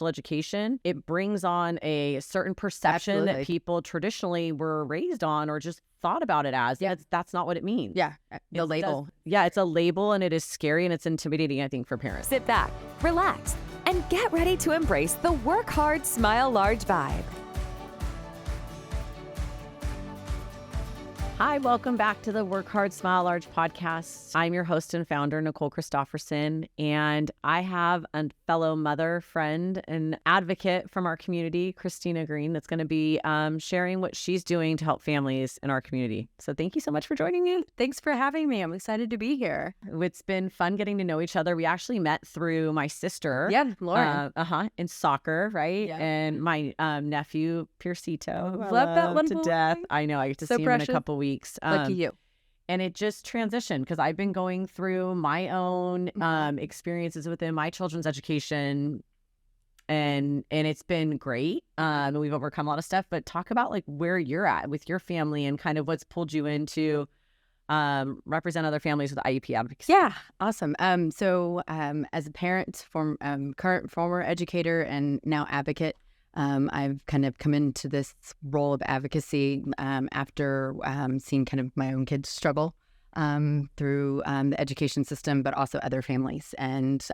education, it brings on a certain perception Absolutely. that people traditionally were raised on or just thought about it as. Yeah, that's not what it means. Yeah, the label. It's a label, and it is scary, and it's intimidating, I think, for parents. Sit back, relax, and get ready to embrace the work hard, smile large vibe. Hi, welcome back to the Work Hard, Smile Large podcast. I'm your host and founder, Nicole Christofferson, and I have a fellow mother, friend, and advocate from our community, Kristina Green, that's going to be sharing what she's doing to help families in our community. So thank you so much for joining me. Thanks for having me. I'm excited to be here. It's been fun getting to know each other. We actually met through my sister. Yeah, Lauren. In soccer, right? Yeah. And my nephew, Piercito. Love that one to death. I know. I get to see him in a couple weeks. Lucky you. And it just transitioned because I've been going through my own experiences within my children's education, and it's been great. We've overcome a lot of stuff, but talk about like where you're at with your family and kind of what's pulled you into represent other families with IEP advocacy. Yeah, awesome. So as a parent, current former educator, and now advocate, I've kind of come into this role of advocacy after seeing kind of my own kids struggle through the education system, but also other families. And,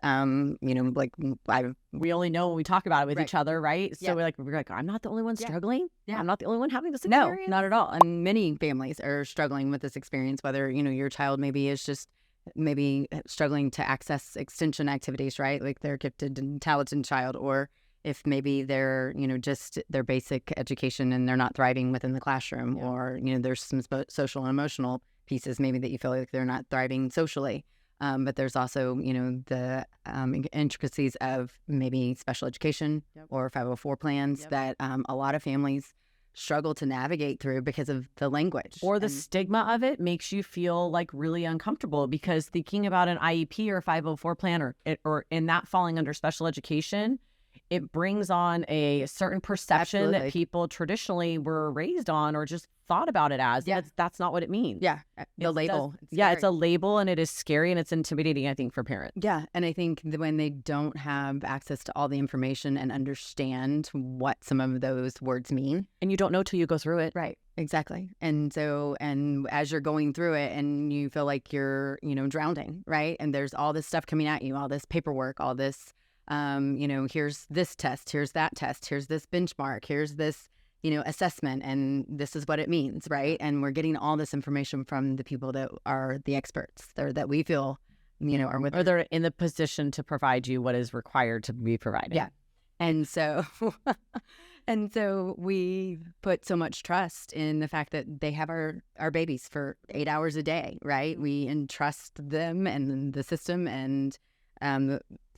we only know when we talk about it with each other, right? So Yeah. we're like, I'm not the only one struggling. Yeah. I'm not the only one having this no, experience. not at all. And many families are struggling with this experience, whether, your child maybe is just struggling to access extension activities, right? Like their gifted and talented child, or if maybe they're, just their basic education and they're not thriving within the classroom, or, there's some social and emotional pieces maybe that you feel like they're not thriving socially. But there's also, the intricacies of maybe special education or 504 plans that a lot of families struggle to navigate through because of the language. Or the stigma of it makes you feel like really uncomfortable, because thinking about an IEP or a 504 plan or in that falling under special education, it brings on a certain perception that people traditionally were raised on or just thought about it as. Yeah. That's not what it means. Yeah, the label. It's a label, and it is scary, and it's intimidating, I think, for parents. Yeah, and I think that when they don't have access to all the information and understand what some of those words mean. And you don't know till you go through it. Right, exactly. And so, and as you're going through it and you feel like you're, drowning, right? And there's all this stuff coming at you, all this paperwork, all this, here's this test, here's that test, here's this benchmark, here's this, assessment, and this is what it means, right? And we're getting all this information from the people that are the experts, that we feel, are with. Or they're in the position to provide you what is required to be provided. Yeah. And so, and so we put so much trust in the fact that they have our babies for 8 hours a day, right? We entrust them and the system, and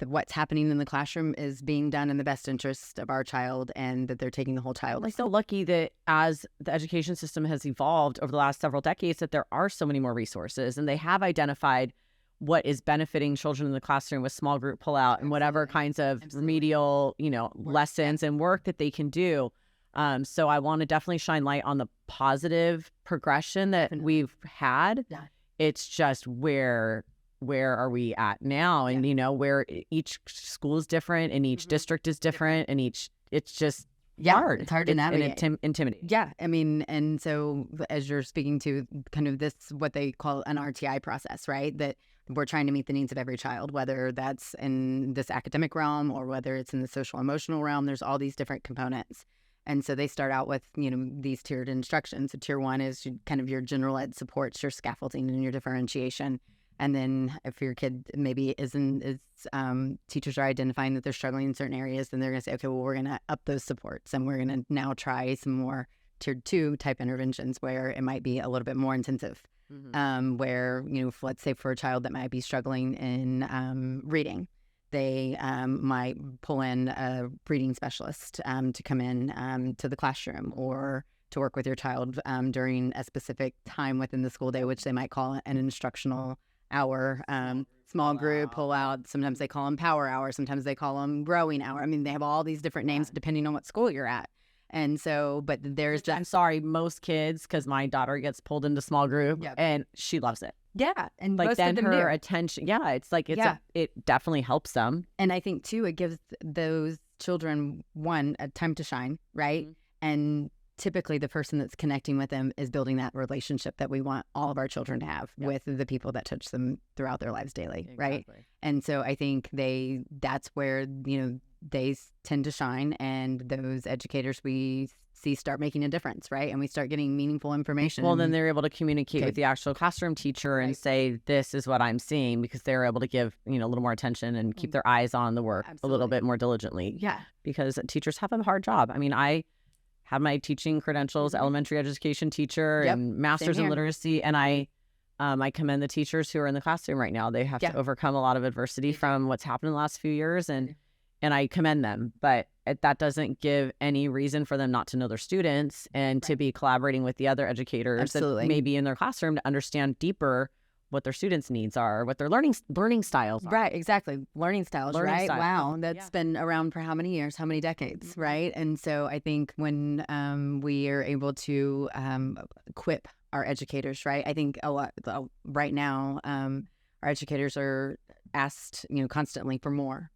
what's happening in the classroom is being done in the best interest of our child, and that they're taking the whole child. I'm so lucky that as the education system has evolved over the last several decades, that there are so many more resources, and they have identified what is benefiting children in the classroom with small group pullout and whatever kinds of remedial, lessons and work that they can do. So I want to definitely shine light on the positive progression that we've had. Yeah. It's just where are we at now? And, where each school is different, and each district is different, and it's just hard. It's hard to navigate. And intimidating. Yeah. I mean, and so as you're speaking to kind of this, what they call an RTI process, right? That we're trying to meet the needs of every child, whether that's in this academic realm or whether it's in the social emotional realm. There's all these different components. And so they start out with, these tiered instructions. So tier 1 is kind of your general ed supports, your scaffolding and your differentiation. And then if your kid maybe teachers are identifying that they're struggling in certain areas, then they're going to say, okay, well, we're going to up those supports, and we're going to now try some more tier 2 type interventions where it might be a little bit more intensive. Where, let's say for a child that might be struggling in reading, they might pull in a reading specialist to come in to the classroom, or to work with your child during a specific time within the school day, which they might call an instructional hour, small group pull out. Sometimes they call them power hour. Sometimes they call them growing hour. I mean, they have all these different names depending on what school you're at. And so, but there's I'm sorry, most kids, because my daughter gets pulled into small group and she loves it. Yeah. And like most then of them her do. attention. Yeah. It's like, it definitely helps them. And I think too, it gives those children, one, a time to shine, right? And typically the person that's connecting with them is building that relationship that we want all of our children to have with the people that touch them throughout their lives daily, right? And so I think that's where, they tend to shine, and those educators we see start making a difference, right? And we start getting meaningful information. Well, then they're able to communicate with the actual classroom teacher and say, this is what I'm seeing, because they're able to give, a little more attention and keep their eyes on the work a little bit more diligently. Yeah. Because teachers have a hard job. I mean, I had my teaching credentials, elementary education teacher and master's in literacy. And I commend the teachers who are in the classroom right now. They have to overcome a lot of adversity from what's happened in the last few years. And I commend them, but that doesn't give any reason for them not to know their students and to be collaborating with the other educators that may be in their classroom to understand deeper what their students' needs are, what their learning styles are. Right, exactly. Learning styles, right? Wow, that's been around for how many years, how many decades, right? And so I think when we are able to equip our educators, right? I think a lot right now, our educators are asked, constantly for more.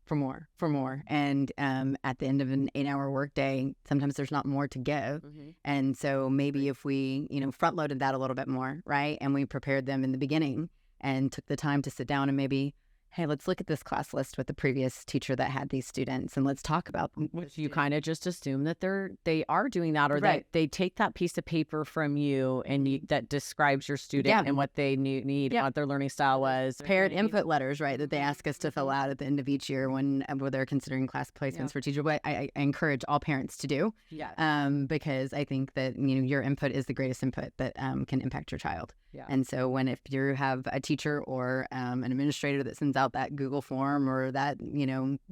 And at the end of an 8-hour workday, sometimes there's not more to give. And so maybe if we, front loaded that a little bit more, right? And we prepared them in the beginning and took the time to sit down and maybe, hey, let's look at this class list with the previous teacher that had these students and let's talk about them. Which you kind of just assume that they are doing that, or that they take that piece of paper from you and that describes your student and what they need, what their learning style was. Parent input letters, right, that they ask us to fill out at the end of each year when they're considering class placements for teachers. What I encourage all parents to do, because I think that your input is the greatest input that can impact your child. And so if you have a teacher or an administrator that sends out that Google form or that,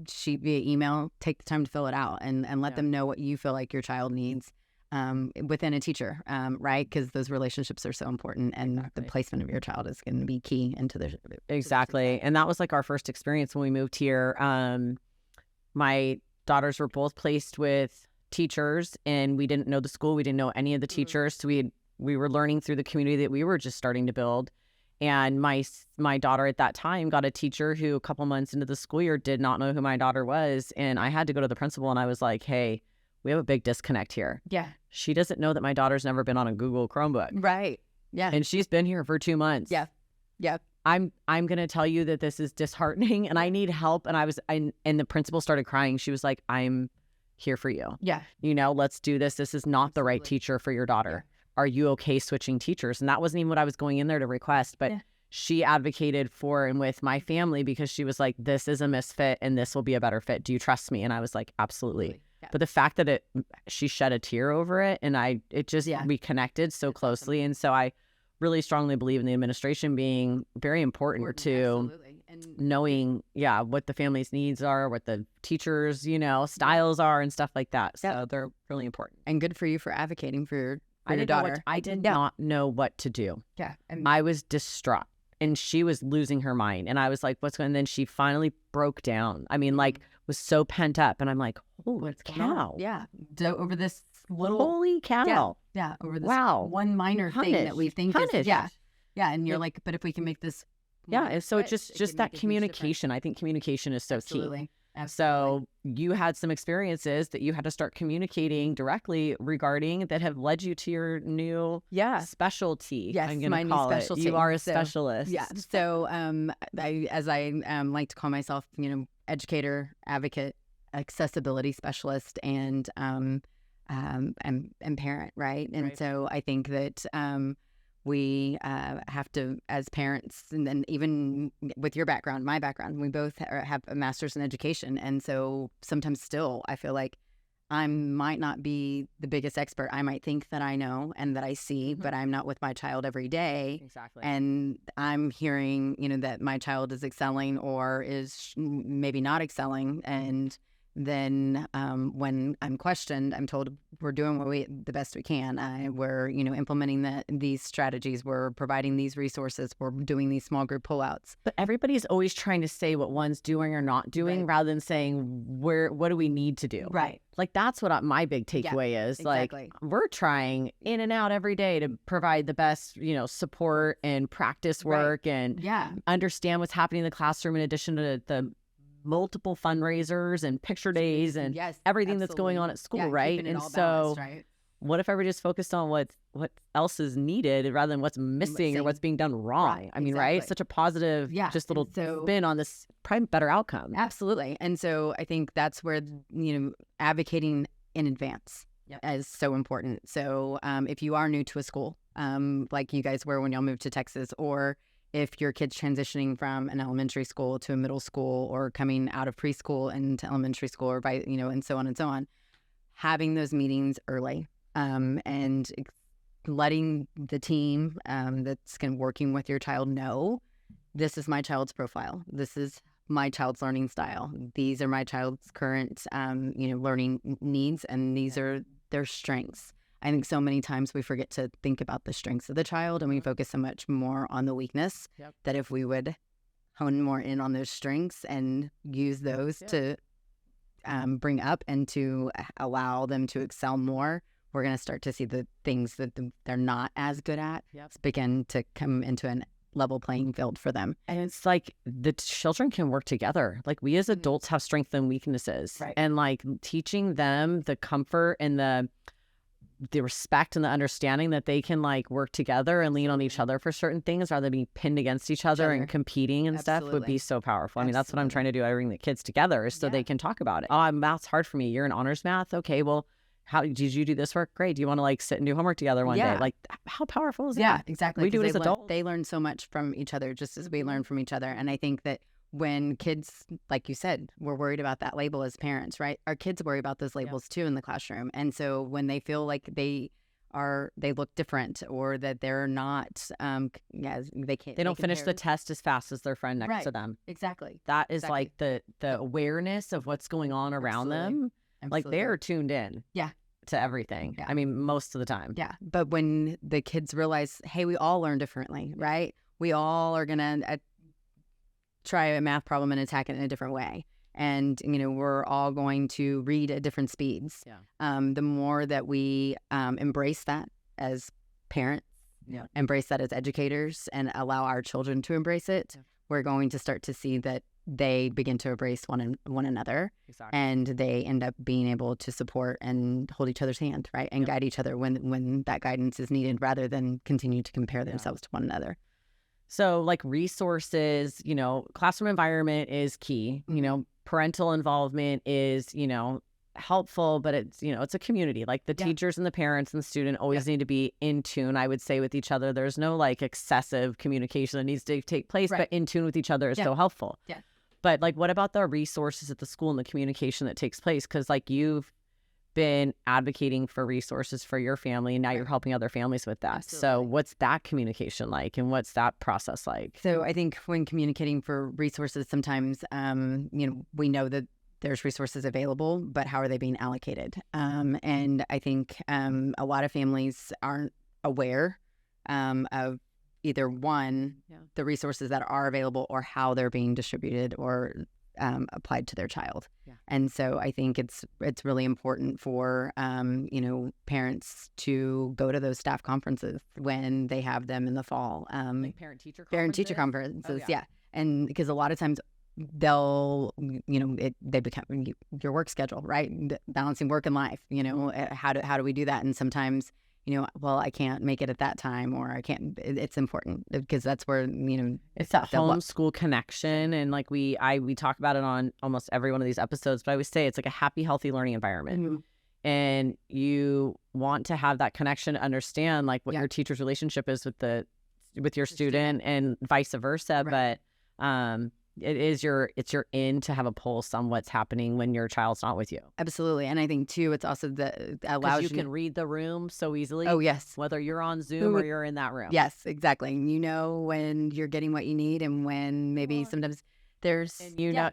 sheet via email, take the time to fill it out and let them know what you feel like your child needs within a teacher, right? Because those relationships are so important, and the placement of your child is going to be key into their Exactly. And that was like our first experience when we moved here. My daughters were both placed with teachers, and we didn't know the school. We didn't know any of the teachers. So we were learning through the community that we were just starting to build. And my daughter at that time got a teacher who a couple months into the school year did not know who my daughter was. And I had to go to the principal and I was like, hey, we have a big disconnect here. Yeah. She doesn't know that my daughter's never been on a Google Chromebook. Right. Yeah. And she's been here for 2 months. Yeah. Yeah. I'm going to tell you that this is disheartening and I need help. And and the principal started crying. She was like, I'm here for you. Yeah. Let's do this. This is not the right teacher for your daughter. Are you okay switching teachers? And that wasn't even what I was going in there to request, but she advocated for and with my family because she was like, this is a misfit and this will be a better fit. Do you trust me? And I was like, absolutely. Yeah. But the fact that she shed a tear over it and we connected so closely. And so I really strongly believe in the administration being very important to knowing, what the family's needs are, what the teachers, styles are and stuff like that. So they're really important. And good for you for advocating for your I did not know what to do. Yeah. I was distraught and she was losing her mind. And I was like, what's going on? And then she finally broke down. I mean, was so pent up. And I'm like, holy cow. Yeah. Over this little. Holy cow. Yeah. Over this one minor thing that we think is. Yeah. Yeah. And you're like, but if we can make this. Yeah. And so it's just that communication. I think communication is so key. Absolutely. So you had some experiences that you had to start communicating directly regarding that have led you to your new specialty. Yes, I'm my new specialty. You are a specialist. Yeah. So I like to call myself, educator, advocate, accessibility specialist, and parent, right? And so I think that we have to, as parents, and then even with your background, my background, we both have a master's in education. And so sometimes still I feel like I might not be the biggest expert. I might think that I know and that I see, but I'm not with my child every day. Exactly. And I'm hearing, that my child is excelling or is maybe not excelling. And then when I'm questioned, I'm told we're doing the best we can. We're, implementing these strategies. We're providing these resources. We're doing these small group pullouts. But everybody's always trying to say what one's doing or not doing rather than saying what do we need to do? Right. Like that's what my big takeaway is. Exactly. Like we're trying in and out every day to provide the best, support and practice work and understand what's happening in the classroom in addition to the multiple fundraisers and picture days and everything that's going on at school, right? Keeping it And all so balanced, right? what if everybody just focused on what else is needed rather than what's missing or what's being done wrong? I mean, right? Such a positive, just little spin on this probably better outcome. Absolutely. And so I think that's where, advocating in advance is so important. So if you are new to a school, like you guys were when y'all moved to Texas, or if your kid's transitioning from an elementary school to a middle school, or coming out of preschool into elementary school, or and so on, having those meetings early, and letting the team that's working with your child know, this is my child's profile. This is my child's learning style. These are my child's current, learning needs, and these are their strengths. I think so many times we forget to think about the strengths of the child, and we focus so much more on the weakness, that if we would hone more in on those strengths and use those to bring up and to allow them to excel more, we're going to start to see the things that they're not as good at begin to come into a level playing field for them. And it's like the children can work together. Like we as adults have strengths and weaknesses, and like teaching them the comfort and the respect and the understanding that they can like work together and lean on each other for certain things rather than being pinned against each other and competing and stuff would be so powerful. I mean, that's what I'm trying to do. I bring the kids together so they can talk about it. Oh, math's hard for me. You're in honors math. Okay, well, how did you do this work? Great. Do you want to like sit and do homework together one day? Like, how powerful is that? Yeah, exactly. We do it as adults. They learn so much from each other, just as we learn from each other. And I think that when kids, like you said, we're worried about that label as parents, right? Our kids worry about those labels too in the classroom. And so when they feel like they look different, or that they're not, they don't finish the test as fast as their friend next to them. Exactly. That is like the awareness of what's going on around them. Like they're tuned in to everything. I mean, most of the time. Yeah. But when the kids realize, hey, we all learn differently, right? We all are going to try a math problem and attack it in a different way. And, we're all going to read at different speeds. The more that we embrace that as parents, embrace that as educators, and allow our children to embrace it, we're going to start to see that they begin to embrace one another, and they end up being able to support and hold each other's hand, right, and guide each other when that guidance is needed, rather than continue to compare themselves to one another. So, like resources, classroom environment is key. Parental involvement is, helpful, but it's, it's a community. Like the teachers and the parents and the student always need to be in tune, I would say, with each other. There's no like excessive communication that needs to take place, but in tune with each other is so helpful. But like, what about the resources at the school and the communication that takes place? Because like you've been advocating for resources for your family, and now you're helping other families with that. So what's that communication like, and what's that process like? So I think when communicating for resources, sometimes, we know that there's resources available, but how are they being allocated? And I think a lot of families aren't aware of either the resources that are available, or how they're being distributed or applied to their child. And so I think it's really important for parents to go to those staff conferences when they have them in the fall. Like parent-teacher conferences. And because a lot of times they'll, they become your work schedule, right? Balancing work and life, how do we do that? And sometimes, well, I can't make it at that time, or I can't. It's important because that's where, it's that homeschool connection. And like we talk about it on almost every one of these episodes, but I always say it's like a happy, healthy learning environment. And you want to have that connection, understand like what your teacher's relationship is with your student and vice versa. But it's your in to have a pulse on what's happening when your child's not with you. Absolutely. And I think too, it's also that allows you can read the room so easily. Oh yes. Whether you're on Zoom or you're in that room. Yes, exactly. When you're getting what you need, and when maybe sometimes there's you know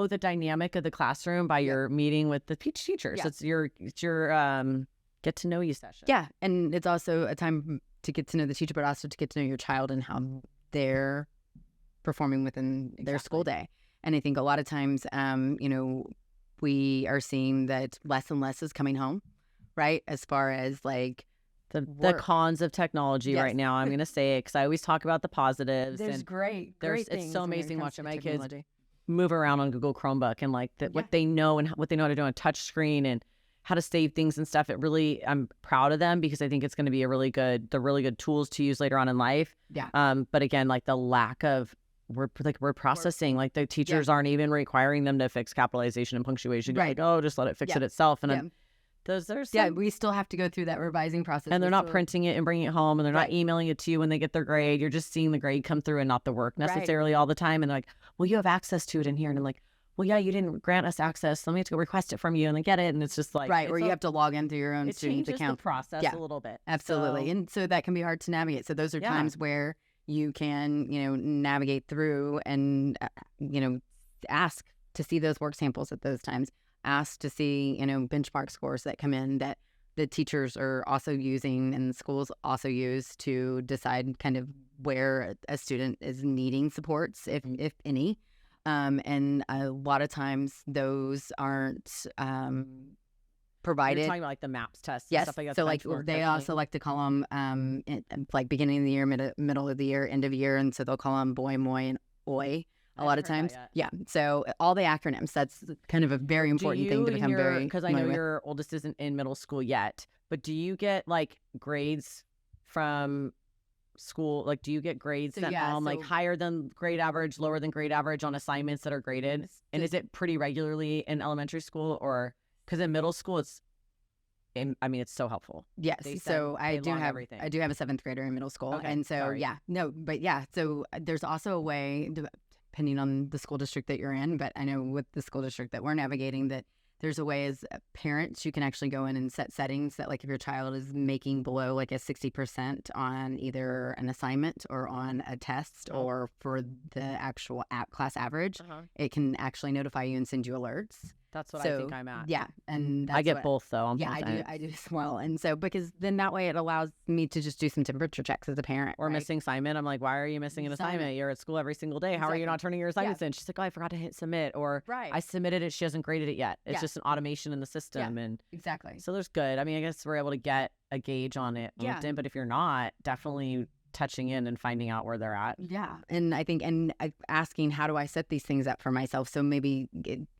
the dynamic of the classroom by your meeting with the teachers. It's your get to know you session. And it's also a time to get to know the teacher, but also to get to know your child and how they're performing within their school day. And I think a lot of times, we are seeing that less and less is coming home, right? As far as like the cons of technology right now, I'm going to say it because I always talk about the positives. There's great it's so amazing watching my kids move around on Google Chromebook and like what they know and what they know how to do on a touch screen and how to save things and stuff. I'm proud of them because I think it's going to be really good tools to use later on in life. Yeah. But again, like the lack of word processing, like the teachers aren't even requiring them to fix capitalization and punctuation. Right. Like, oh, just let it fix it itself. And we still have to go through that revising process. And they're not printing it and bringing it home, and they're not emailing it to you when they get their grade. You're just seeing the grade come through and not the work necessarily all the time. And they're like, well, you have access to it in here. And I'm like, well, yeah, you didn't grant us access. So let me have to go request it from you and then get it. And it's just like, or you have to log into your own student account. It changes the process a little bit. Absolutely. And so that can be hard to navigate. So those are times where you can, navigate through and, ask to see those work samples at those times. Ask to see, benchmark scores that come in that the teachers are also using and the schools also use to decide kind of where a student is needing supports, if any. And a lot of times those aren't provided. You're talking about like the MAPS test. Yes. And stuff like that, So like they also like to call them like beginning of the year, middle of the year, end of year. And so they'll call them boy, moy, and oi. A lot of times. Yeah. So all the acronyms, that's kind of a very important thing to become very because I know your oldest isn't in middle school yet, but do you get like grades from school? Like, do you get grades sent home like higher than grade average, lower than grade average on assignments that are graded? And is it pretty regularly in elementary school, or because in middle school it's so helpful. Yes. So I do have a 7th grader in middle school. Okay, and so, so there's also a way, depending on the school district that you're in, but I know with the school district that we're navigating that there's a way as parents you can actually go in and set settings that like if your child is making below like a 60% on either an assignment or on a test or for the actual class average, it can actually notify you and send you alerts. That's what I think I'm at. Yeah. And I get both though. I do as well. And so because then that way it allows me to just do some temperature checks as a parent. Or missing assignment. I'm like, why are you missing an assignment? You're at school every single day. How are you not turning your assignments in? She's like, oh, I forgot to hit submit. Or I submitted it. She hasn't graded it yet. It's just an automation in the system. And exactly. So there's good. I mean, I guess we're able to get a gauge on it. LinkedIn, but if you're not, definitely touching in and finding out where they're at. Yeah. And I think, asking how do I set these things up for myself? So maybe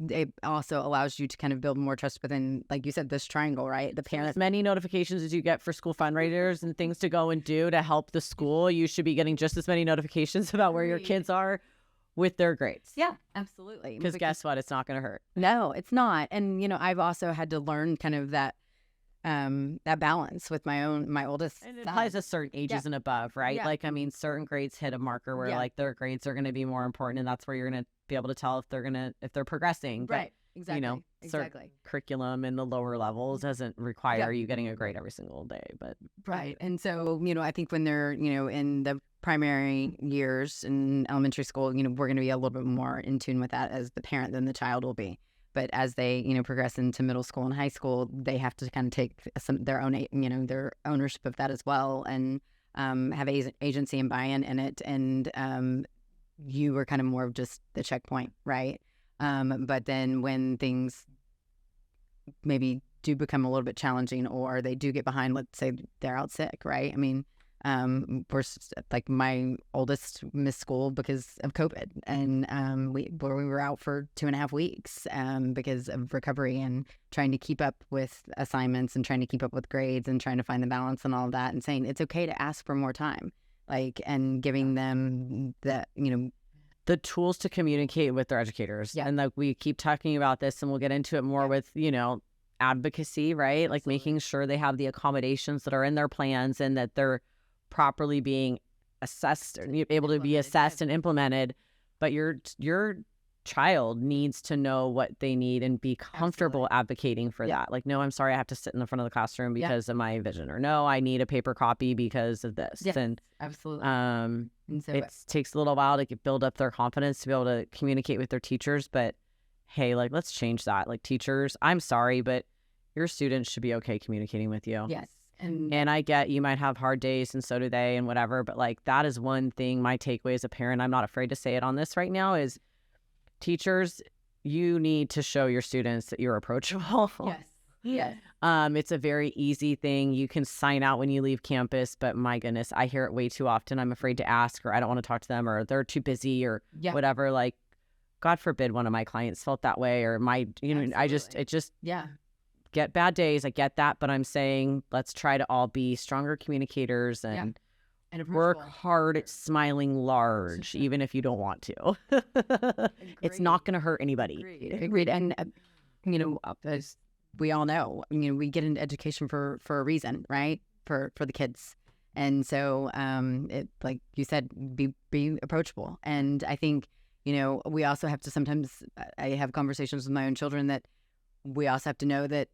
it also allows you to kind of build more trust within, like you said, this triangle, right? The parents. As many notifications as you get for school fundraisers and things to go and do to help the school, you should be getting just as many notifications about where your kids are with their grades. Yeah, absolutely. Because guess what? It's not going to hurt. No, it's not. And, I've also had to learn kind of that balance with my oldest. And it applies to certain ages and above, right? Like, I mean, certain grades hit a marker where like their grades are going to be more important, and that's where you're going to be able to tell if they're progressing. Right. But, exactly. Certain curriculum in the lower levels doesn't require you getting a grade every single day, but. Right. And so, I think when they're, in the primary years in elementary school, we're going to be a little bit more in tune with that as the parent than the child will be. But as they, progress into middle school and high school, they have to kind of take their own, their ownership of that as well, and have agency and buy-in in it. And you are kind of more of just the checkpoint, right? But then when things maybe do become a little bit challenging, or they do get behind, let's say they're out sick, right? I mean, like my oldest missed school because of COVID, and we were out for 2.5 weeks because of recovery and trying to keep up with assignments and trying to keep up with grades and trying to find the balance and all of that, and saying it's okay to ask for more time, like, and giving them the tools to communicate with their educators. And like we keep talking about this, and we'll get into it more with advocacy, right? Like making sure they have the accommodations that are in their plans and that they're properly being assessed or able to be assessed and implemented. But your child needs to know what they need and be comfortable advocating for that. Like, no, I'm sorry, I have to sit in the front of the classroom because of my vision, or no, I need a paper copy because of this. And absolutely. And so it takes a little while to build up their confidence to be able to communicate with their teachers. But hey, like, let's change that. Like, teachers, I'm sorry, but your students should be okay communicating with you. Yes. And I get you might have hard days, and so do they, and whatever. But like, that is one thing, my takeaway as a parent, I'm not afraid to say it on this right now, is teachers, you need to show your students that you're approachable. Yes. It's a very easy thing. You can sign out when you leave campus, but my goodness, I hear it way too often. I'm afraid to ask, or I don't want to talk to them, or they're too busy, or whatever. Like, God forbid one of my clients felt that way, or it just get bad days. I get that, but I'm saying let's try to all be stronger communicators and work hard at smiling large, even if you don't want to. It's not going to hurt anybody. Agreed. And, as we all know, we get into education for a reason, right? For the kids. And so, like you said, be approachable. And I think, we also have to sometimes, I have conversations with my own children that we also have to know that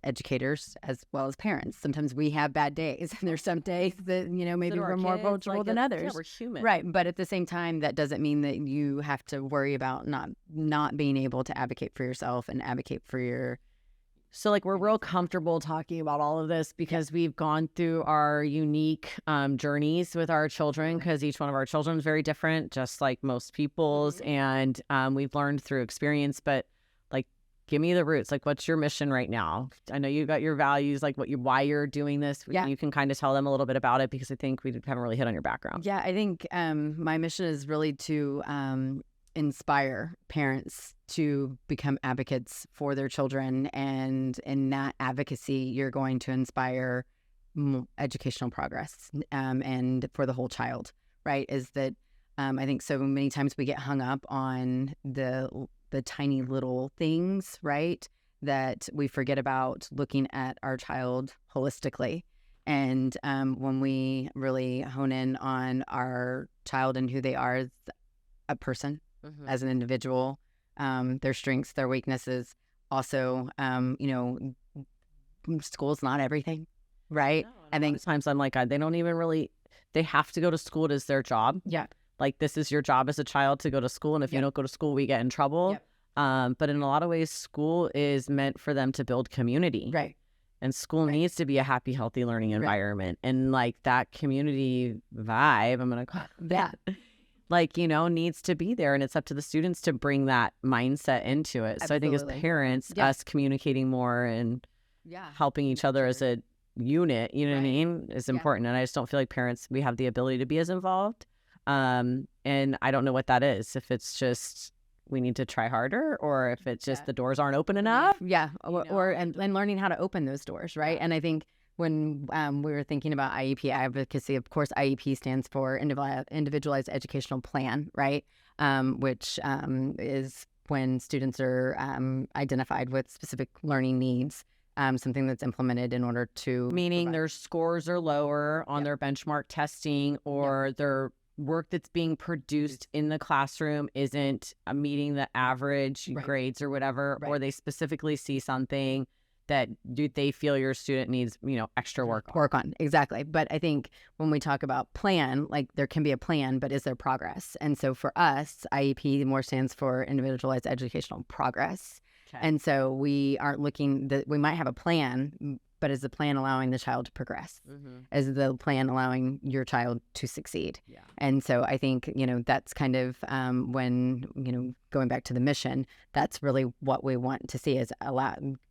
educators as well as parents, sometimes we have bad days, and there's some days that maybe we're more approachable than others. Yeah, we're human, right? But at the same time, that doesn't mean that you have to worry about not being able to advocate for yourself and advocate for your. So like we're real comfortable talking about all of this because we've gone through our unique journeys with our children, because each one of our children is very different, just like most people's, and we've learned through experience. But like, give me the roots. Like, what's your mission right now? I know you got your values, like why you're doing this. Yeah. You can kind of tell them a little bit about it, because I think we haven't really hit on your background. Yeah, I think my mission is really to inspire parents to become advocates for their children, and in that advocacy, you're going to inspire educational progress and for the whole child. Right? Is that I think so many times we get hung up on the tiny little things, right? That we forget about looking at our child holistically. And when we really hone in on our child and who they are as a person, as an individual, their strengths, their weaknesses, also, school's not everything, right? No, I think sometimes I'm like, they don't even really, they have to go to school. It is their job. Yeah. Like, this is your job as a child to go to school. And if you don't go to school, we get in trouble. Yep. But in a lot of ways, school is meant for them to build community. Right. And school needs to be a happy, healthy learning environment. Right. And like that community vibe, I'm going to call it that, needs to be there. And it's up to the students to bring that mindset into it. Absolutely. So I think as parents, us communicating more and helping each other as a unit, what I mean, is important. And I just don't feel like parents, we have the ability to be as involved. And I don't know what that is. If it's just we need to try harder, or if it's just the doors aren't open enough. Yeah. And learning how to open those doors. Right. And I think when we were thinking about IEP advocacy, of course, IEP stands for Individualized Educational Plan, right? Which is when students are identified with specific learning needs, something that's implemented in order to... Meaning their scores are lower on their benchmark testing, or their work that's being produced in the classroom isn't meeting the average grades or whatever, or they specifically see something that they feel your student needs, extra work on. Exactly. But I think when we talk about plan, like there can be a plan, but is there progress? And so for us, IEP more stands for Individualized Educational Progress. Okay. And so we aren't looking that we might have a plan, but is the plan allowing the child to progress? Is the plan allowing your child to succeed? Yeah. And so I think, that's kind of when, going back to the mission, that's really what we want to see, is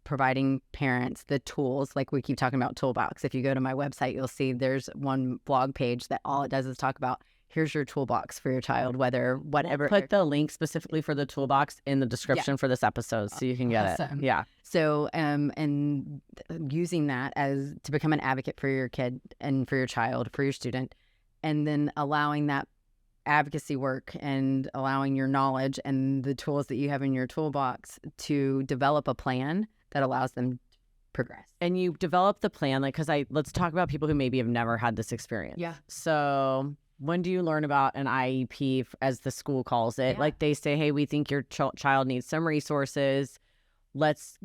providing parents the tools. Like we keep talking about TOOLBOX. If you go to my website, you'll see there's one blog page that all it does is talk about, here's your toolbox for your child, whatever. We'll put the link specifically for the toolbox in the description for this episode, so you can get it. Yeah. So, and using that as to become an advocate for your kid and for your child, for your student, and then allowing that advocacy work and allowing your knowledge and the tools that you have in your toolbox to develop a plan that allows them to progress. And you develop the plan, let's talk about people who maybe have never had this experience. Yeah. So when do you learn about an IEP, as the school calls it? Yeah. Like they say, hey, we think your child needs some resources.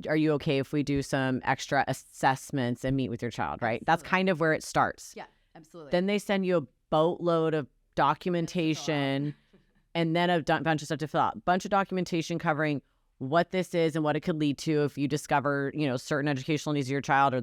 Are you okay if we do some extra assessments and meet with your child, right? Absolutely. That's kind of where it starts. Yeah, absolutely. Then they send you a boatload of documentation and then a bunch of stuff to fill out. Bunch of documentation covering what this is and what it could lead to if you discover, certain educational needs of your child, or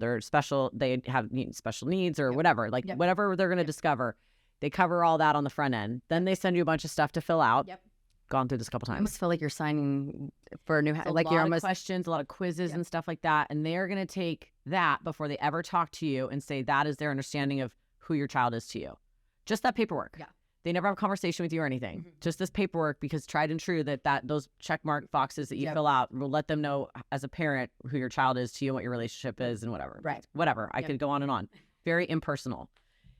they have special needs or whatever, whatever they're going to discover. They cover all that on the front end. Then they send you a bunch of stuff to fill out. Yep. Gone through this a couple times. I almost feel like you're signing for a new... A lot of questions, a lot of quizzes and stuff like that. And they're going to take that before they ever talk to you and say that is their understanding of who your child is to you. Just that paperwork. Yeah. They never have a conversation with you or anything. Just this paperwork, because tried and true that those check mark boxes that you fill out will let them know as a parent who your child is to you and what your relationship is and whatever. Right. Whatever. I could go on and on. Very impersonal.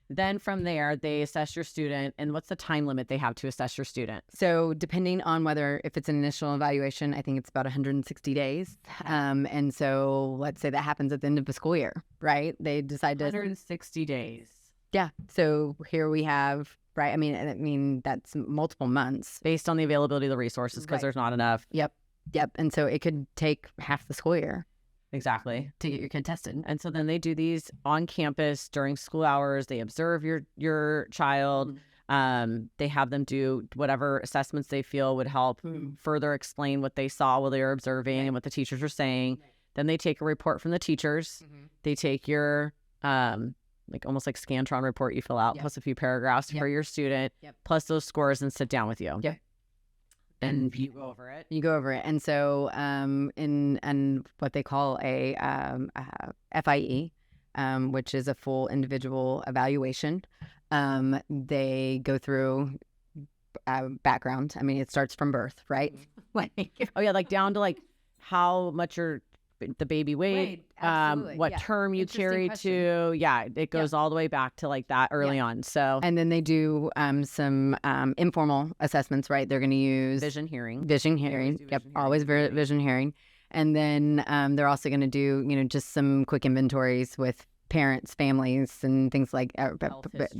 Then from there, they assess your student. And what's the time limit they have to assess your student? So depending on if it's an initial evaluation, I think it's about 160 days. And so let's say that happens at the end of the school year, right? They decide to 160 days. Yeah. So here we have, right? I mean, that's multiple months. Based on the availability of the resources, because there's not enough. Yep. And so it could take half the school year. Exactly. To get your kid tested. And so then they do these on campus during school hours. They observe your child. They have them do whatever assessments they feel would help further explain what they saw while they were observing and what the teachers are saying. Then they take a report from the teachers. They take your almost like Scantron report you fill out, plus a few paragraphs for your student, plus those scores, and sit down with you. And you go over it. And so in what they call a FIE, which is a full individual evaluation, they go through background. I mean, it starts from birth, right? Like down to like how much the baby weighed, what term you carried to. It goes all the way back to like that early on. So, and then they do some informal assessments, right? They're going to use vision hearing. Always vision hearing. And then they're also going to do, just some quick inventories with parents, families, and things like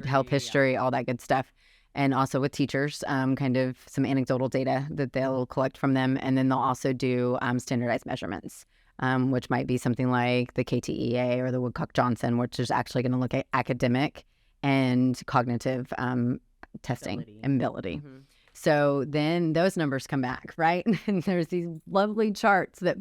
health history, all that good stuff. And also with teachers, kind of some anecdotal data that they'll collect from them. And then they'll also do standardized measurements. Which might be something like the KTEA or the Woodcock-Johnson, which is actually going to look at academic and cognitive testing and ability. So then those numbers come back, right? And there's these lovely charts that,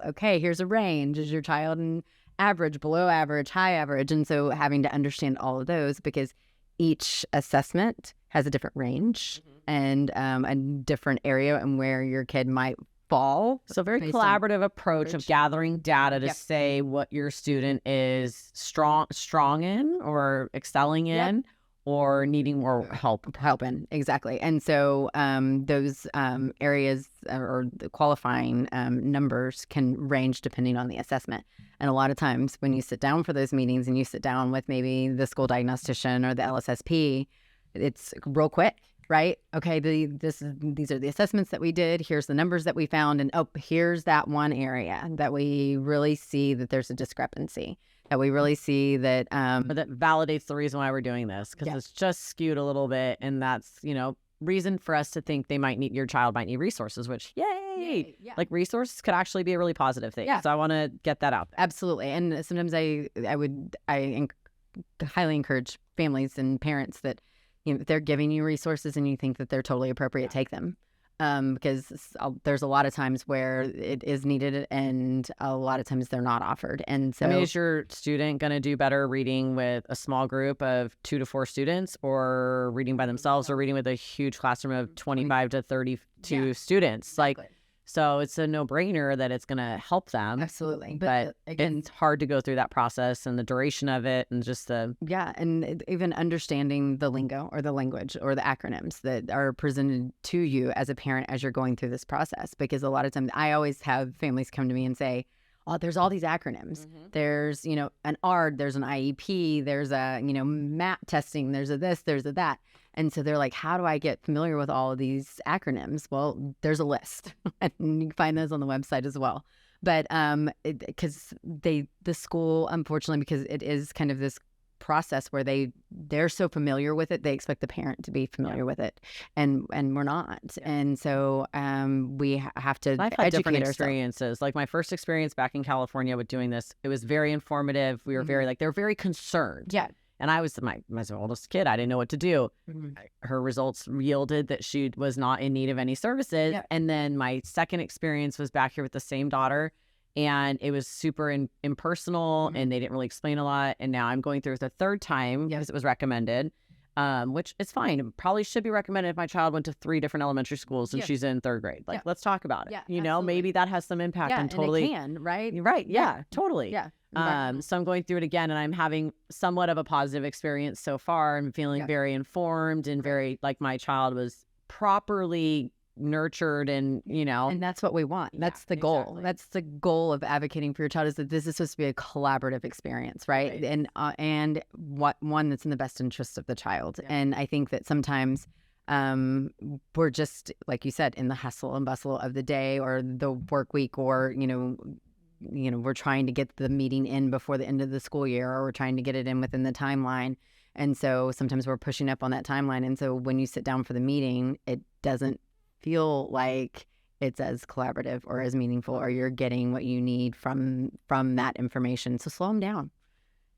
okay, here's a range. Is your child an average, below average, high average? And so having to understand all of those, because each assessment has a different range and a different area and where your kid might fall. So very collaborative approach of gathering data to say what your student is strong in or excelling in or needing more help in. Exactly. And so those areas or the qualifying numbers can range depending on the assessment. And a lot of times when you sit down for those meetings and you sit down with maybe the school diagnostician or the LSSP, it's real quick. Right? Okay, these are the assessments that we did. Here's the numbers that we found. And here's that one area that we really see that there's a discrepancy, that we really see that... But that validates the reason why we're doing this, because it's just skewed a little bit. And that's, reason for us to think your child might need resources, which, yay! Like resources could actually be a really positive thing. So I want to get that out there. Absolutely. And sometimes I highly encourage families and parents that if they're giving you resources and you think that they're totally appropriate, take them. Because there's a lot of times where it is needed and a lot of times they're not offered. And so, is your student going to do better reading with a small group of 2 to 4 students, or reading by themselves, or reading with a huge classroom of 25 to 32 students? Exactly. So it's a no-brainer that it's going to help them. Absolutely. But again, it's hard to go through that process and the duration of it and just the... and even understanding the lingo or the language or the acronyms that are presented to you as a parent as you're going through this process. Because a lot of times I always have families come to me and say, there's all these acronyms. There's, an ARD, there's an IEP, there's a, MAP testing, there's a this, there's a that. And so they're like, how do I get familiar with all of these acronyms? Well, there's a list and you can find those on the website as well. But because the school, unfortunately, because it is kind of this process where they're so familiar with it, they expect the parent to be familiar with it, and we're not. And so we have to I've had different educate experiences. ourselves. Like my first experience back in California with doing this, it was very informative. We were very they're very concerned. And I was my oldest kid. I didn't know what to do. Her results yielded that she was not in need of any services. And then my second experience was back here with the same daughter. And it was super impersonal and they didn't really explain a lot. And now I'm going through it the third time because it was recommended. which is fine. It probably should be recommended if my child went to 3 different elementary schools and she's in 3rd grade. Like, let's talk about it. Yeah, you know, maybe that has some impact. Yeah, and totally and it can, right? You're right. Yeah, totally. Yeah. So I'm going through it again, and I'm having somewhat of a positive experience so far. I'm feeling very informed and very like my child was properly nurtured, and and that's what we want. That's the goal. exactly. That's the goal of advocating for your child, is that this is supposed to be a collaborative experience, right? And one that's in the best interest of the child. And I think that sometimes we're just, like you said, in the hustle and bustle of the day or the work week, or we're trying to get the meeting in before the end of the school year, or we're trying to get it in within the timeline. And so sometimes we're pushing up on that timeline. And so when you sit down for the meeting, it doesn't feel like it's as collaborative or as meaningful, or you're getting what you need from that information. So slow them down.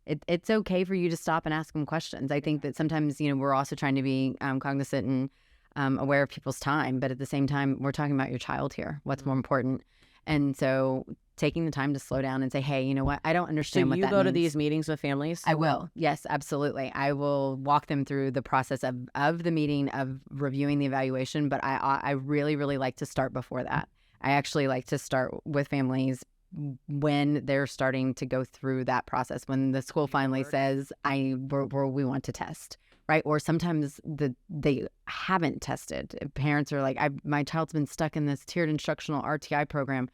It's okay for you to stop and ask them questions. I think that sometimes, we're also trying to be cognizant and aware of people's time. But at the same time, we're talking about your child here. What's more important? And so taking the time to slow down and say, hey, you know what? I don't understand what that means. So you go to these meetings with families? I will. Yes, absolutely. I will walk them through the process of the meeting, of reviewing the evaluation. But I really, really like to start before that. I actually like to start with families when they're starting to go through that process, when the school finally says, we want to test. Right. Or sometimes they haven't tested. Parents are like, my child's been stuck in this tiered instructional RTI program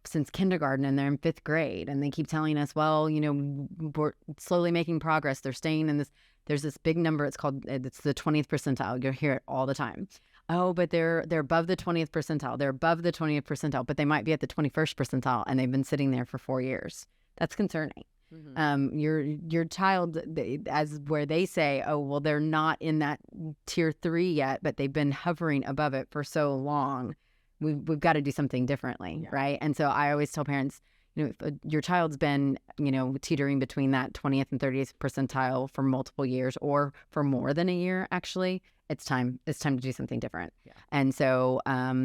since kindergarten, and they're in 5th grade. And they keep telling us, well, we're slowly making progress. They're staying in this. There's this big number. It's the 20th percentile. You'll hear it all the time. Oh, but they're above the 20th percentile. They're above the 20th percentile, but they might be at the 21st percentile, and they've been sitting there for 4 years. That's concerning. Mm-hmm. Your child, as where they say, oh, well, they're not in that tier 3 yet, but they've been hovering above it for so long. We've got to do something differently, right? And so I always tell parents, if your child's been, teetering between that 20th and 30th percentile for multiple years, or for more than a year, actually, it's time to do something different. Yeah. And so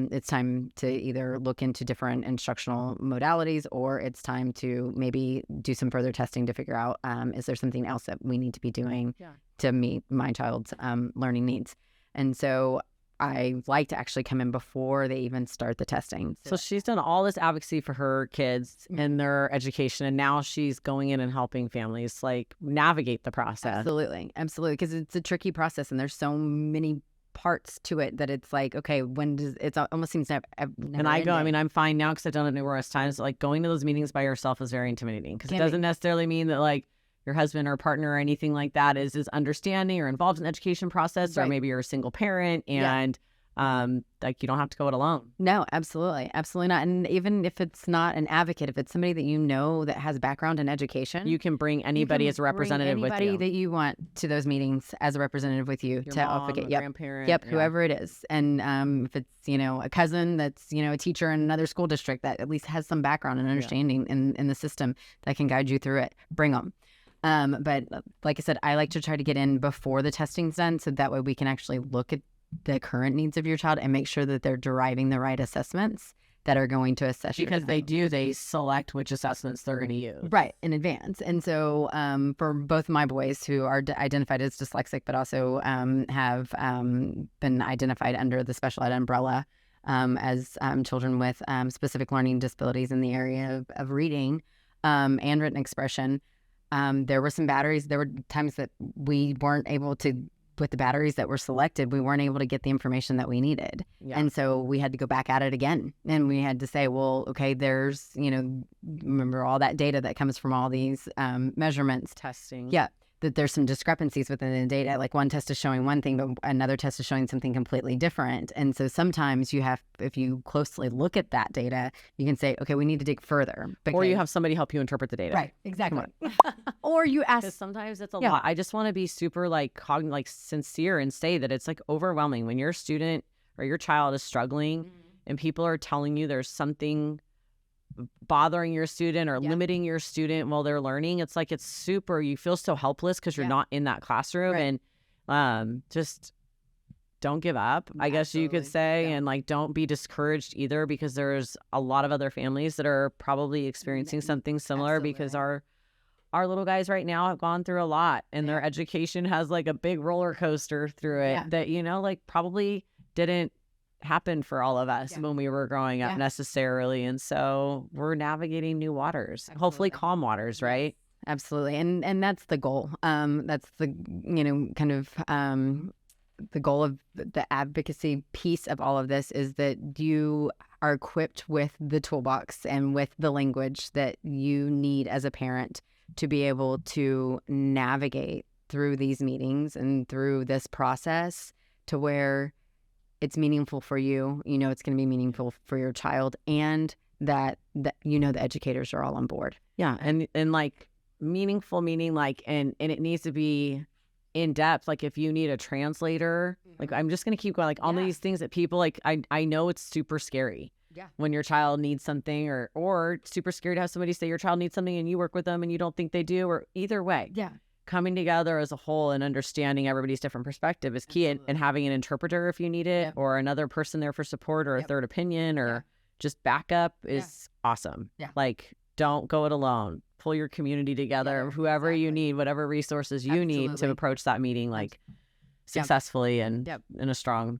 it's time to either look into different instructional modalities, or it's time to maybe do some further testing to figure out, is there something else that we need to be doing to meet my child's learning needs? And so I like to actually come in before they even start the testing. So she's done all this advocacy for her kids and their education, and now she's going in and helping families like navigate the process. Absolutely. Because it's a tricky process, and there's so many parts to it that it's like, okay, when does it almost seems never and I go, I'm fine now because I've done it numerous times. Like, going to those meetings by yourself is very intimidating, because it doesn't necessarily mean that like your husband or partner or anything like that is understanding or involved in the education process, or maybe you're a single parent and like you don't have to go it alone. No, absolutely not. And even if it's not an advocate, if it's somebody that that has background in education, you can bring anybody as a representative with you. Anybody that you want to those meetings as a representative with you, your to mom, advocate. Grandparent, whoever it is. And if it's a cousin that's a teacher in another school district that at least has some background and understanding in the system that can guide you through it, bring them. But like I said, I like to try to get in before the testing's done, so that way we can actually look at the current needs of your child and make sure that they're deriving the right assessments that are going to assess your child. Because they select which assessments they're going to use. Right, in advance. And so for both my boys who are identified as dyslexic, but also have been identified under the special ed umbrella as children with specific learning disabilities in the area of reading and written expression, there were some batteries. There were times that we weren't able to, with the batteries that were selected, we weren't able to get the information that we needed. Yeah. And so we had to go back at it again. And we had to say, well, okay, there's, remember all that data that comes from all these measurements. Testing. Yeah. That there's some discrepancies within the data. Like one test is showing one thing, but another test is showing something completely different. And so sometimes if you closely look at that data, you can say, okay, we need to dig further. Or you have somebody help you interpret the data. Right, exactly. Or you ask. Because sometimes it's a lot. I just want to be super sincere and say that it's like overwhelming when your student or your child is struggling and people are telling you there's something bothering your student or limiting your student while they're learning. It's like, you feel so helpless because you're not in that classroom. And just don't give up, I guess you could say. And don't be discouraged either, because there's a lot of other families that are probably experiencing something similar, because our our little guys right now have gone through a lot, and their education has like a big roller coaster through it that, you know, like probably didn't happen for all of us when we were growing up necessarily. And so we're navigating new waters, hopefully calm waters, right? Absolutely. And that's the goal. That's the, you know, kind of the goal of the advocacy piece of all of this is that you are equipped with the toolbox and with the language that you need as a parent to be able to navigate through these meetings and through this process to where it's meaningful for you, you know, it's going to be meaningful for your child, and that you know the educators are all on board. Yeah. And like meaningful meaning like, and it needs to be in depth. Like if you need a translator, like I'm just going to keep going, like all these things that people like, I know it's super scary when your child needs something, or super scary to have somebody say your child needs something and you work with them and you don't think they do, or either way. Coming together as a whole and understanding everybody's different perspective is key, and having an interpreter if you need it, or another person there for support, or a third opinion, or just backup is awesome. Like don't go it alone. Pull your community together, whoever you need, whatever resources you need to approach that meeting like successfully and in a strong.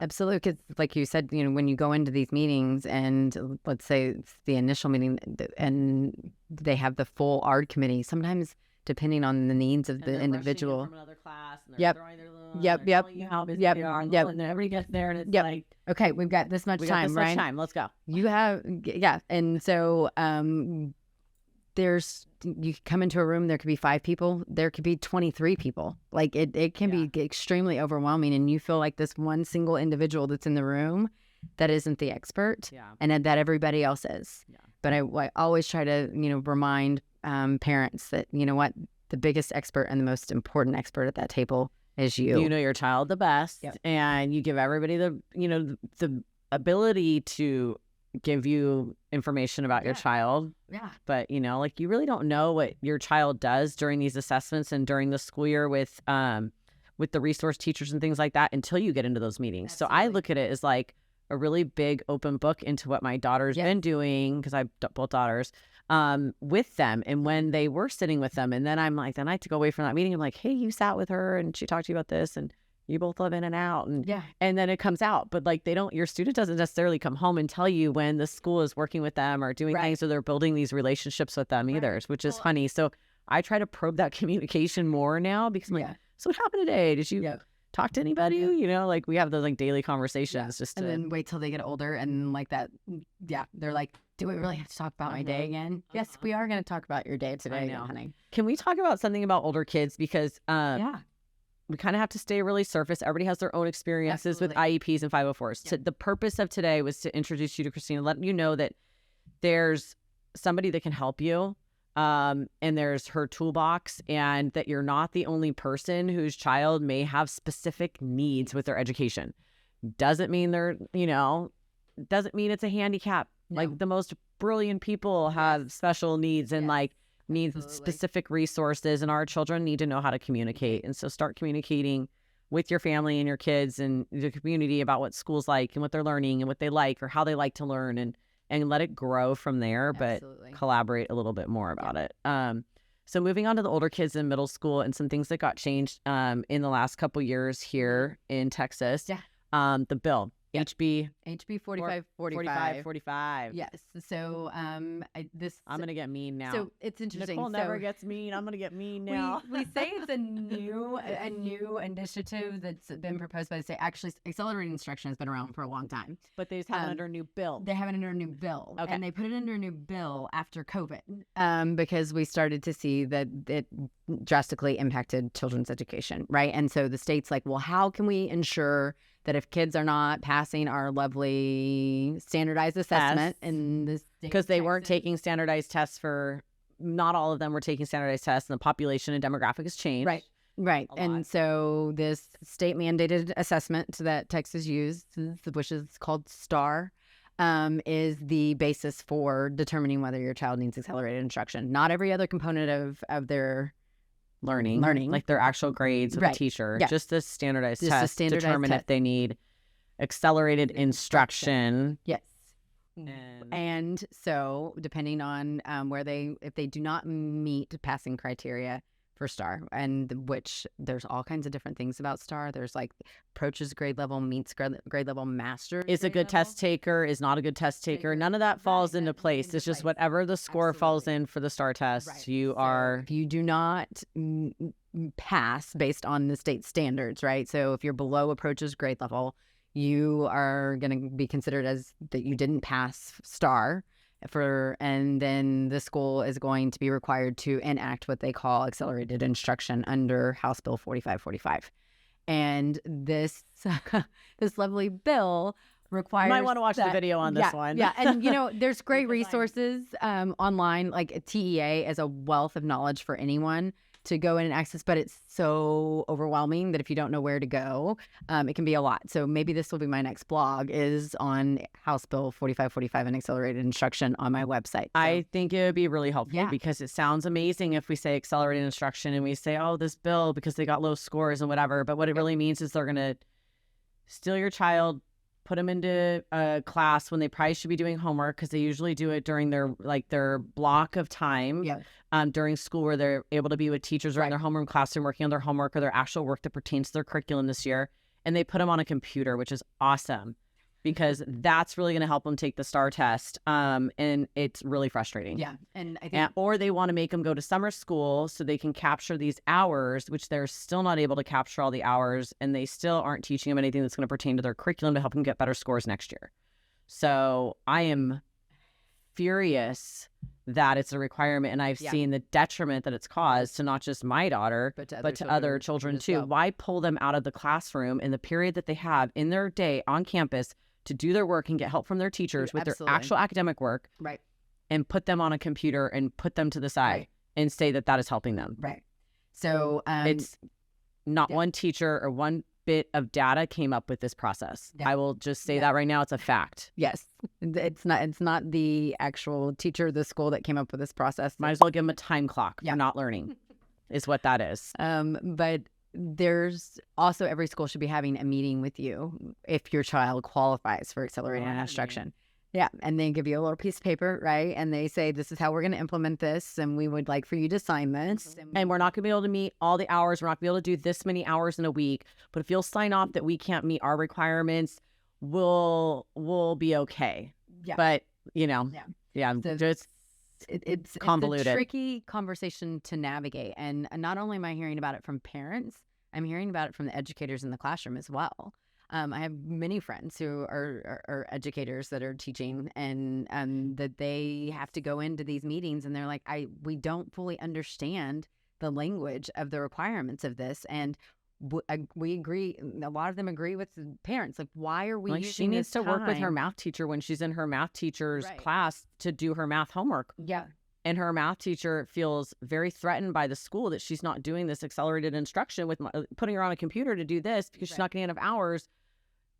Absolutely. Because like you said, you know, when you go into these meetings and let's say it's the initial meeting and they have the full ARD committee, sometimes depending on the needs of the individual. From another class, and they're throwing their little, telling you how busy they are, and then everybody gets there, and it's like, okay, we've got this much time, right? Let's go. You have, and so you come into a room, there could be 5 people, there could be 23 people. Like it can be extremely overwhelming, and you feel like this one single individual that's in the room that isn't the expert, and that everybody else is. But I always try to, you know, remind parents that, you know what, the biggest expert and the most important expert at that table is you. You know your child the best, and you give everybody the, you know, the ability to give you information about your child. But, you know, like you really don't know what your child does during these assessments and during the school year with the resource teachers and things like that until you get into those meetings. So I look at it as like a really big open book into what my daughter's been doing, because I have both daughters, with them, and when they were sitting with them. And then I'm like, then I have to go away from that meeting. I'm like, hey, you sat with her and she talked to you about this, and you both live in and out, and then it comes out. But like your student doesn't necessarily come home and tell you when the school is working with them or doing things, or they're building these relationships with them either, which is funny. So I try to probe that communication more now, because I'm like, so what happened today? Did you talk to anybody? You know, like we have those like daily conversations and then wait till they get older, and like that, they're like, do we really have to talk about my day again? Yes, we are going to talk about your day today, honey. Can we talk about something about older kids? Because we kind of have to stay really surface. Everybody has their own experiences with IEPs and 504s. So the purpose of today was to introduce you to Kristina, let you know that there's somebody that can help you, and there's her toolbox, and that you're not the only person whose child may have specific needs with their education. Doesn't mean they're, you know, doesn't mean it's a handicap. Like the most brilliant people have special needs and like needs specific resources, and our children need to know how to communicate. And so start communicating with your family and your kids and the community about what school's like and what they're learning and what they like or how they like to learn, and let it grow from there, but collaborate a little bit more about it. So moving on to the older kids in middle school and some things that got changed in the last couple years here in Texas. The bill. HB 4545. Yes. So I'm gonna get mean now. So it's interesting. Nicole never gets mean. I'm gonna get mean now. We say it's a new initiative that's been proposed by the state. Actually, accelerated instruction has been around for a long time, but they have it under a new bill. They have it under a new bill, and they put it under a new bill after COVID, because we started to see that it drastically impacted children's education, right? And so the state's like, well, how can we ensure that if kids are not passing our lovely standardized assessment in this, because they weren't taking standardized tests for, not all of them were taking standardized tests, and the population and demographic has changed. Right. And so this state mandated assessment that Texas used, which is called STAR, is the basis for determining whether your child needs accelerated instruction. Not every other component of their learning, like their actual grades with a teacher, just the standardized test to determine if they need accelerated instruction. Yes. And so depending on if they do not meet passing criteria for STAR, and which there's all kinds of different things about STAR. There's like approaches grade level, meets grade level, master. Is a good test taker, is not a good test taker. None of that falls into place. It's just whatever the score falls in for the STAR test, you are... If you do not pass based on the state standards, right? So if you're below approaches grade level, you are going to be considered as that you didn't pass STAR. And then the school is going to be required to enact what they call accelerated instruction under House Bill 4545. And this this lovely bill requires... You might want to watch the video on this one. Yeah, and there's great resources online, like TEA is a wealth of knowledge for anyone to go in and access, but it's so overwhelming that if you don't know where to go, it can be a lot. So maybe this will be my next blog, is on House Bill 4545 and accelerated instruction on my website. So, I think it would be really helpful because it sounds amazing if we say accelerated instruction and we say, oh, this bill because they got low scores and whatever. But what it really means is they're going to steal your child, put them into a class when they probably should be doing homework, because they usually do it during their block of time during school where they're able to be with teachers or in their homeroom classroom working on their homework or their actual work that pertains to their curriculum this year. And they put them on a computer, which is awesome because that's really going to help them take the STAR test. And it's really frustrating. Yeah. And I think, or they want to make them go to summer school so they can capture these hours, which they're still not able to capture all the hours, and they still aren't teaching them anything that's going to pertain to their curriculum to help them get better scores next year. So I am furious that it's a requirement, and I've seen the detriment that it's caused to not just my daughter, but to other children too. well. Why pull them out of the classroom in the period that they have in their day on campus to do their work and get help from their teachers with their actual academic work, and put them on a computer and put them to the side and say that that is helping them? So it's not one teacher or one bit of data came up with this process. I will just say that right now. It's a fact. Yes. It's not the actual teacher of the school that came up with this process. Might as well give them a time clock for not learning is what that is. But there's also, every school should be having a meeting with you if your child qualifies for accelerated instruction. Yeah. And they give you a little piece of paper, right? And they say, this is how we're going to implement this, and we would like for you to sign this. And we're not going to be able to meet all the hours. We're not going to be able to do this many hours in a week. But if you'll sign off that we can't meet our requirements, we'll be okay. Yeah. But, So just it's convoluted. It's a tricky conversation to navigate. And not only am I hearing about it from parents, I'm hearing about it from the educators in the classroom as well. I have many friends who are educators that are teaching, and that they have to go into these meetings, and they're like, we don't fully understand the language of the requirements of this, and we agree. A lot of them agree with the parents. Like, why are we? She needs to work with her math teacher when she's in her math teacher's class to do her math homework. Yeah. And her math teacher feels very threatened by the school that she's not doing this accelerated instruction with putting her on a computer to do this because she's not getting enough hours,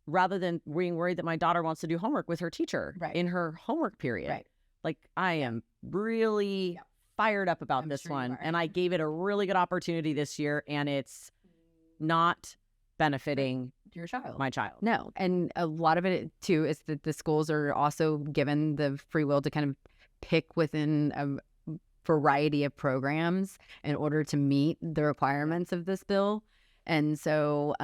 rather than being worried that my daughter wants to do homework with her teacher in her homework period. Like, I am really fired up about this one. And I gave it a really good opportunity this year, and it's not benefiting your child. My child. No. And a lot of it too is that the schools are also given the free will to kind of pick within a variety of programs in order to meet the requirements of this bill. And so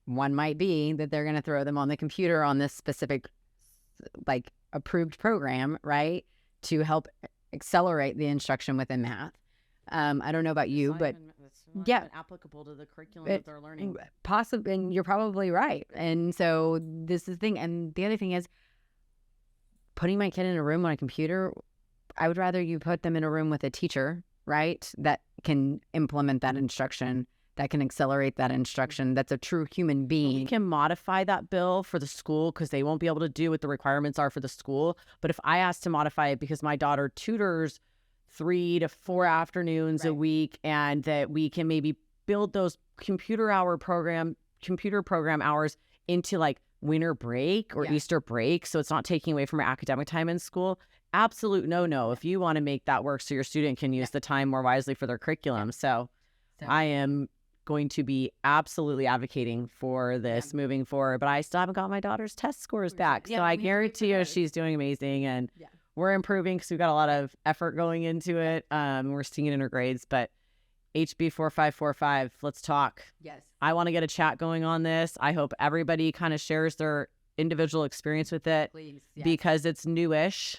one might be that they're going to throw them on the computer on this specific, like, approved program, right, to help accelerate the instruction within math. I don't know about you, but applicable to the curriculum that they're learning. Possibly, and you're probably right. And so this is the thing. And the other thing is, putting my kid in a room on a computer, I would rather you put them in a room with a teacher, right, that can implement that instruction, that can accelerate that instruction, that's a true human being. You can modify that bill for the school because they won't be able to do what the requirements are for the school. But if I ask to modify it because my daughter tutors 3 to 4 afternoons a week, and that we can maybe build those computer program hours into like winter break or Easter break, so it's not taking away from her academic time in school, absolute no. If you want to make that work so your student can use the time more wisely for their curriculum. So I am going to be absolutely advocating for this moving forward. But I still haven't got my daughter's test scores back. So I guarantee you she's doing amazing. And we're improving because we've got a lot of effort going into it. We're seeing it in her grades. But HB 4545, let's talk. Yes. I want to get a chat going on this. I hope everybody kind of shares their individual experience with it. Please. Because it's newish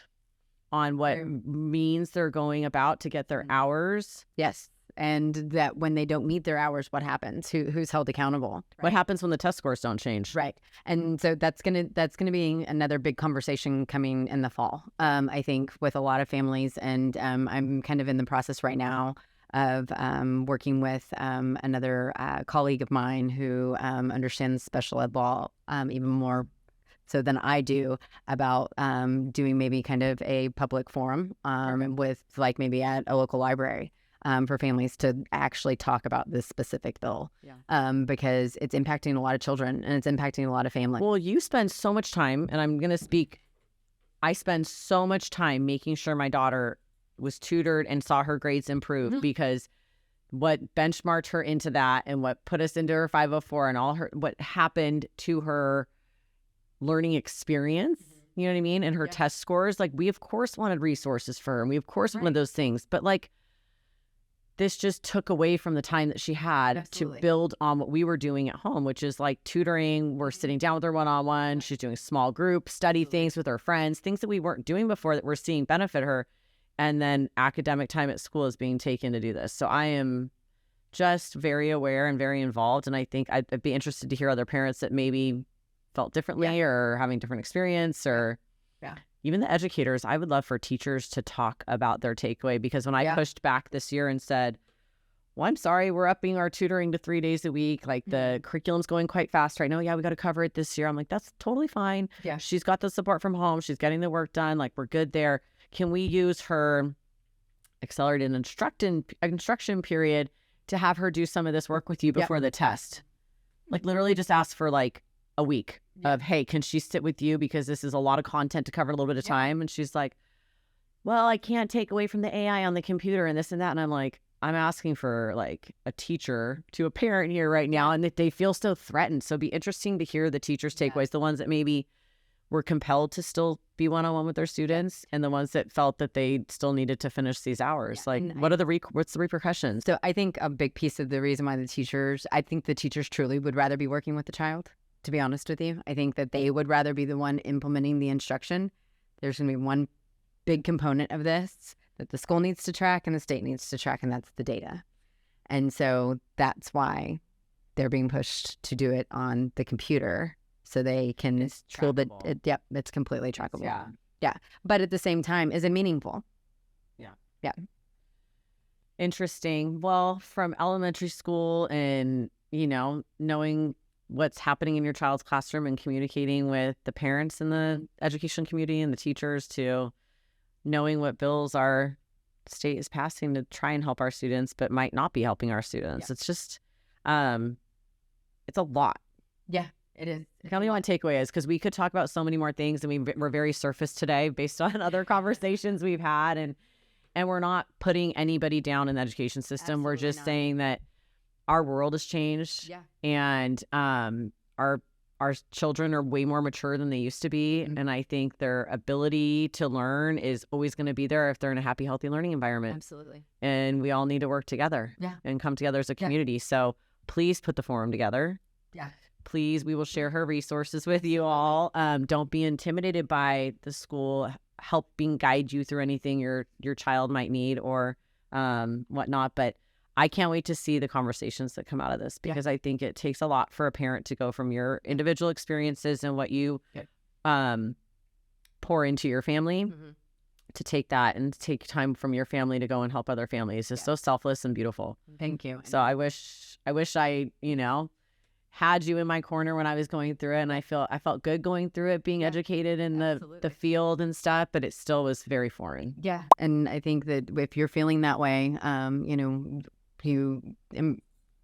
on what means they're going about to get their hours. Yes. And that when they don't meet their hours, what happens? Who's held accountable? Right. What happens when the test scores don't change? Right. And so that's gonna be another big conversation coming in the fall. I think with a lot of families, and I'm kind of in the process right now of working with another colleague of mine who understands special ed law even more so than I do, about doing maybe kind of a public forum with like maybe at a local library. For families to actually talk about this specific bill, because it's impacting a lot of children and it's impacting a lot of families. Well, you spend so much time, and I'm going to speak, I spend so much time making sure my daughter was tutored and saw her grades improve, because what benchmarked her into that and what put us into her 504 and all her, what happened to her learning experience, you know what I mean? And her test scores, like we of course wanted resources for her and we of course wanted those things, but like, this just took away from the time that she had to build on what we were doing at home, which is like tutoring. We're sitting down with her one-on-one. She's doing small group study things with her friends, things that we weren't doing before that we're seeing benefit her. And then academic time at school is being taken to do this. So I am just very aware and very involved. And I think I'd be interested to hear other parents that maybe felt differently or having different experience, or even the educators. I would love for teachers to talk about their takeaway, because when I pushed back this year and said, well, I'm sorry, we're upping our tutoring to 3 days a week. Like the curriculum's going quite fast right now. Yeah, we got to cover it this year. I'm like, that's totally fine. Yeah. She's got the support from home. She's getting the work done. Like we're good there. Can we use her accelerated instruction period to have her do some of this work with you before the test? Like literally just ask for like a week of, hey, can she sit with you? Because this is a lot of content to cover in a little bit of time. And she's like, well, I can't take away from the AI on the computer and this and that. And I'm like, I'm asking for like a teacher to a parent here right now, and that they feel so threatened. So it'd be interesting to hear the teachers' takeaways, the ones that maybe were compelled to still be one-on-one with their students, and the ones that felt that they still needed to finish these hours. Like, what's the repercussions? So I think a big piece of the reason why I think the teachers truly would rather be working with the child. To be honest with you, I think that they would rather be the one implementing the instruction. There's going to be one big component of this that the school needs to track and the state needs to track, and that's the data. And so that's why they're being pushed to do it on the computer, so they can feel that it's completely trackable. Yeah. But at the same time, is it meaningful? Yeah. Interesting. Well, from elementary school and, knowing what's happening in your child's classroom and communicating with the parents in the education community and the teachers, to knowing what bills our state is passing to try and help our students, but might not be helping our students. It's just, it's a lot. Yeah, it is. Tell me what my takeaway is, because we could talk about so many more things, and we're very surface today based on other conversations we've had, and we're not putting anybody down in the education system. Absolutely, we're just saying that our world has changed, and our children are way more mature than they used to be, and I think their ability to learn is always going to be there if they're in a happy, healthy learning environment. Absolutely. And we all need to work together and come together as a community. So please put the forum together. Yeah. Please, we will share her resources with you all. Don't be intimidated by the school helping guide you through anything your child might need or whatnot. But I can't wait to see the conversations that come out of this, because I think it takes a lot for a parent to go from your individual experiences and what you pour into your family to take that and take time from your family to go and help other families. It's so selfless and beautiful. Thank you. So I wish I, had you in my corner when I was going through it, and I felt good going through it, being educated in the field and stuff, but it still was very foreign. Yeah. And I think that if you're feeling that way, you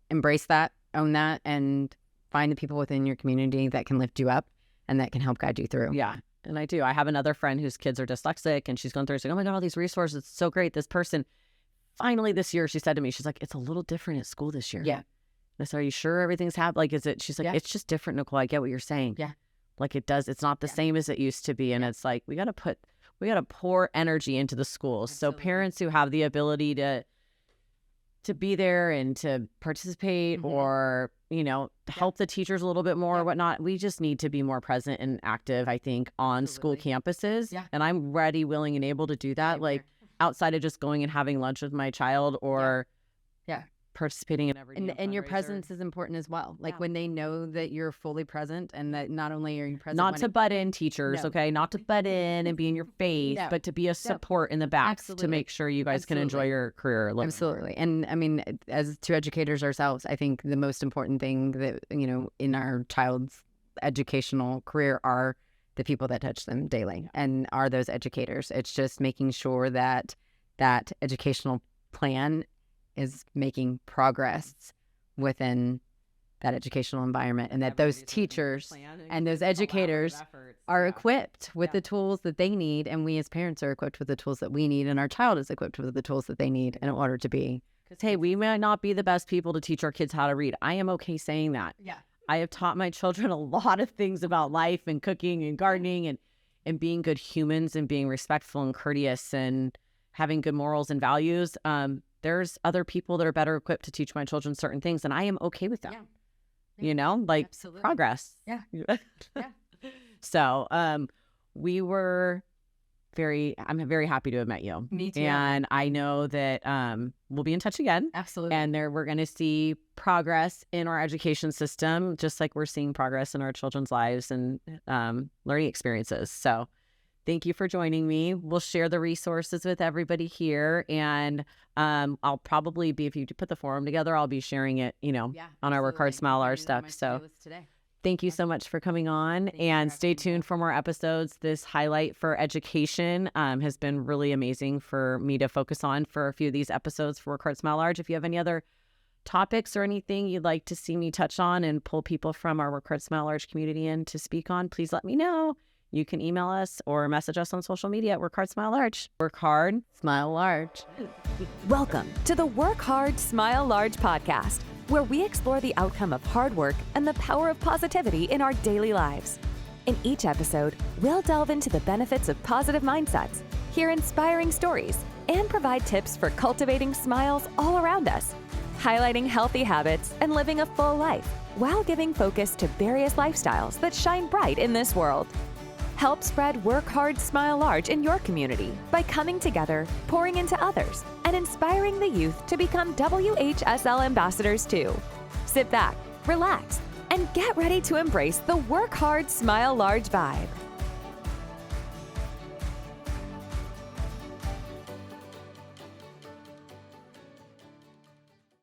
embrace that, own that, and find the people within your community that can lift you up and that can help guide you through. Yeah. And I do. I have another friend whose kids are dyslexic, and she's going through, she's like, oh my God, all these resources. It's so great. This person, finally this year, she said to me, she's like, it's a little different at school this year. Yeah. I said, are you sure everything's happening? Like, is it? She's like, it's just different, Nicole. I get what you're saying. Yeah. Like it's not the same as it used to be. And it's like, we got to pour energy into the schools. Absolutely. So parents who have the ability to be there and to participate or, help the teachers a little bit more or whatnot. We just need to be more present and active, I think, on school campuses. Yeah. And I'm ready, willing, and able to do that. Like outside of just going and having lunch with my child or participating in every and your presence is important as well. Like when they know that you're fully present and that not only are you present, not to butt in, teachers, okay? Not to butt in and be in your face, but to be a support in the back to make sure you guys can enjoy your career. Absolutely. And I mean, as two educators ourselves, I think the most important thing that, in our child's educational career are the people that touch them daily and are those educators. It's just making sure that that educational plan is making progress within that educational environment and that those teachers and those educators are equipped with the tools that they need, and we as parents are equipped with the tools that we need, and our child is equipped with the tools that they need in order to be. Because, hey, we might not be the best people to teach our kids how to read. I am okay saying that. Yeah. I have taught my children a lot of things about life and cooking and gardening and being good humans and being respectful and courteous and having good morals and values. There's other people that are better equipped to teach my children certain things, and I am okay with that. Absolutely. Progress. Yeah. So I'm very happy to have met you. Me too. And I know that we'll be in touch again. Absolutely. And we're going to see progress in our education system, just like we're seeing progress in our children's lives and learning experiences. So thank you for joining me. We'll share the resources with everybody here. And I'll probably be, if you put the forum together, I'll be sharing it, on our Work Hard, Smile Large stuff. So thank you so much for coming on, and stay tuned for more episodes. This highlight for education has been really amazing for me to focus on for a few of these episodes for Work Hard, Smile Large. If you have any other topics or anything you'd like to see me touch on and pull people from our Work Hard, Smile Large community in to speak on, please let me know. You can email us or message us on social media at Work Hard, Smile Large. Work hard, smile large. Welcome to the Work Hard, Smile Large podcast, where we explore the outcome of hard work and the power of positivity in our daily lives. In each episode, we'll delve into the benefits of positive mindsets, hear inspiring stories, and provide tips for cultivating smiles all around us, highlighting healthy habits and living a full life while giving focus to various lifestyles that shine bright in this world. Help spread Work Hard, Smile Large in your community by coming together, pouring into others, and inspiring the youth to become WHSL ambassadors too. Sit back, relax, and get ready to embrace the Work Hard, Smile Large vibe.